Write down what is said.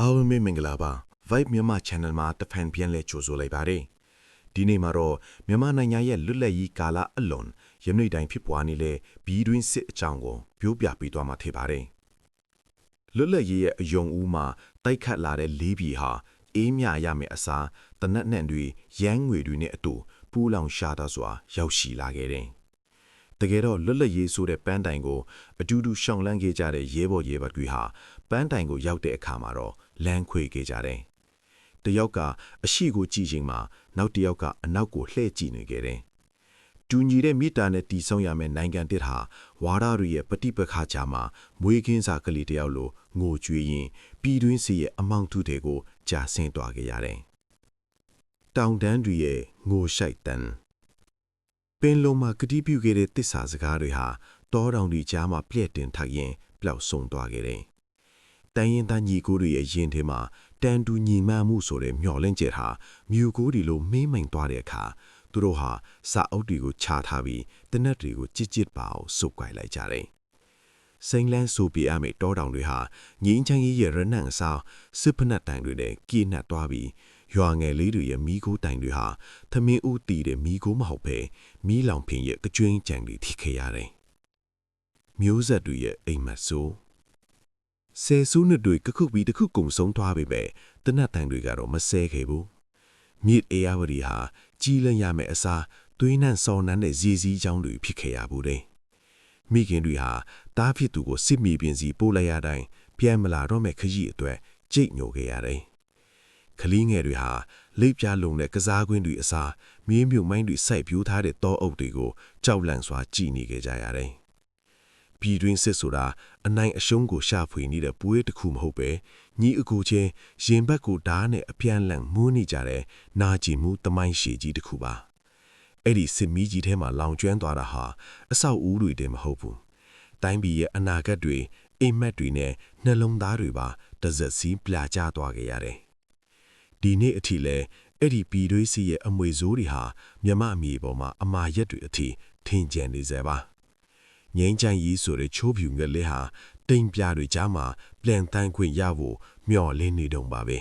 အားလုံးမင်္ဂလာပါ Vibe မြန်မာ Channel မှာတစ်ဖန်ပြန်လဲကြိုဆိုလိုက်ပါတယ်ဒီနေ့မှာတော့မြန်မာနိုင်ငံရဲ့လွတ်လပ်ရေးကာလအလွန်ရမြတိုင်းဖြစ်ပွားနေတဲ့ပြည်တွင်းစစ်အကြောင်းကိုပြောပြပေးသွားမှာဖြစ်ပါတယ်လွတ်လပ်ရေးရဲ့အယုံဦးမှာတိုက်ခတ်လာတဲ့လေးပြည်ဟာအေးမြရမယ့်အစားတနက်နှံတွေရမ်းငွေတွေနဲ့အတူပူးလောင်ရှာတာစွာရောက်ရှိလာခဲ့တယ်တကယ်တော့လွတ်လပ်ရေးဆိုတဲ့ပန်းတိုင်ကိုအတူတူရှောင်လန်းခဲ့ကြတဲ့ရဲဘော်ရဲဘက်တွေဟာပန်းတိုင်ကိုရောက်တဲ့အခါမှာတော့လမ်းခွေခဲ့ကြတယ်။တယောက်ကအရှိကိုကြည့်ချိန်မှာနောက်တယောက်ကအနောက်ကိုလှည့်ကြည့်နေခဲ့တယ်။တူညီတဲ့မိတာနဲ့တီဆုံရမယ့်နိုင်ငံတစ်ဟာဝါဒတွေရဲ့ပဋိပက္ခကြားမှာမွေးခင်းစာကလေးတယောက်လိုငိုကြွေးရင်ပြည်တွင်းစီရဲ့အမောင်ထုတွေကိုကြာဆင်းသွားခဲ့ရတယ်။တောင်တန်းတွေရဲ့ငိုရှိုက်တန်ပင်လုံးမှာကတိပြုခဲ့တဲ့တစ္ဆာစကားတွေဟာတောတောင်တွေကြားမှာပြည့်တင်ထရင်ပျောက်ဆုံးသွားခဲ့တယ်။တိုင်းရင်သားညီကိုတွေရဲ့ရင်ထဲမှာတန်တူညီမှမှုဆိုတဲ့မျော်လင့်ချက်ဟာမြို့ကိုတွေလိုမေးမိန်သွားတဲ့အခါသူတို့ဟာစာအုပ်တွေကိုခြားထားပြီးတနက်တွေကိုကြစ်ကြစ်ပါအောင်စုပ်ကိုင်လိုက်ကြတယ်။စိန်လန်းဆိုပြအမယ့်တောတောင်တွေဟာငင်းချမ်းကြီးရဲ့ရနံ့အစားစစ်ဖက်နှက်တိုင်တွေနဲ့ကြေးနှက်သွားပြီးရွာငယ်လေးတွေရဲ့မီးခိုးတိုင်တွေဟာသမင်းဦးတီတဲ့မီးခိုးမဟုတ်ပဲမီးလောင်ဖင်ရဲ့ကြွင်းကြံတွေထိခဲ့ရတယ်။မျိုးဆက်တွေရဲ့အိမ်မက်ဆိုးဆယ်စုနှစ်တွေကခုပြီးတခုကုံဆုံးသွားပြီပဲတနတ်တိုင်တွေကတော့မဆဲခဲ့ဘူး။မြစ်အေယာဝတီဟာကြီးလန့်ရမယ့်အစားသွေးနှံ့စော်နှံ့တဲ့ရည်စည်းချောင်းတွေဖြစ်ခဲ့ရဘူးတဲ့။မိခင်တွေဟာတားဖြစ်သူကိုစစ်မီပင်စီပို့လိုက်ရတိုင်းပြန်မလာတော့မဲ့ခရီးအတွက်ကြိတ်ညိုခဲ့ရတယ်။ကလေးငယ်တွေဟာလိပ်ပြားလုံးတဲ့ကစားကွင်းတွေအစားမြင်းမြုပ်မိုင်းတွေစိုက်ပြိုးထားတဲ့တောအုပ်တွေကိုကြောက်လန့်စွာကြည်နေခဲ့ကြရတယ်။ပြည်တွင်းစစ်ဆိုတာအနိုင်အရှုံးကိုရှာဖွေနေတဲ့ပွေးတစ်ခုမဟုတ်ပဲညီအကိုချင်းရင်ဘက်ကိုဓာတ်နဲ့အပြန်လန့်မွေးနေကြတဲ့နာကျင်မှုတမိုင်းရှည်ကြီးတစ်ခုပါအဲ့ဒီစစ်မီးကြီးထဲမှာလောင်ကျွမ်းသွားတာဟာအဆောက်အဦတွေတည်းမဟုတ်ဘူးတိုင်းပြည်ရဲ့အနာဂတ်တွေအိမ်မက်တွေနဲ့နှလုံးသားတွေပါတစက်စီးပြာကျသွားခဲ့ရတယ်ဒီနေ့အထိလဲအဲ့ဒီပြည်တွင်းစီရဲ့အမွေဆိုးတွေဟာမြမအမြေပေါ်မှာအမာရက်တွေအထိထင်ကျန်နေစေပါငိမ့်ချမ်းကြီးဆိုတဲ့ချိုးဖြူငယ်လေးဟာတိမ်ပြတွေကြားမှာပြန်တန်းခွင့်ရဖို့မျှော်လင့်နေတော့ပါပဲ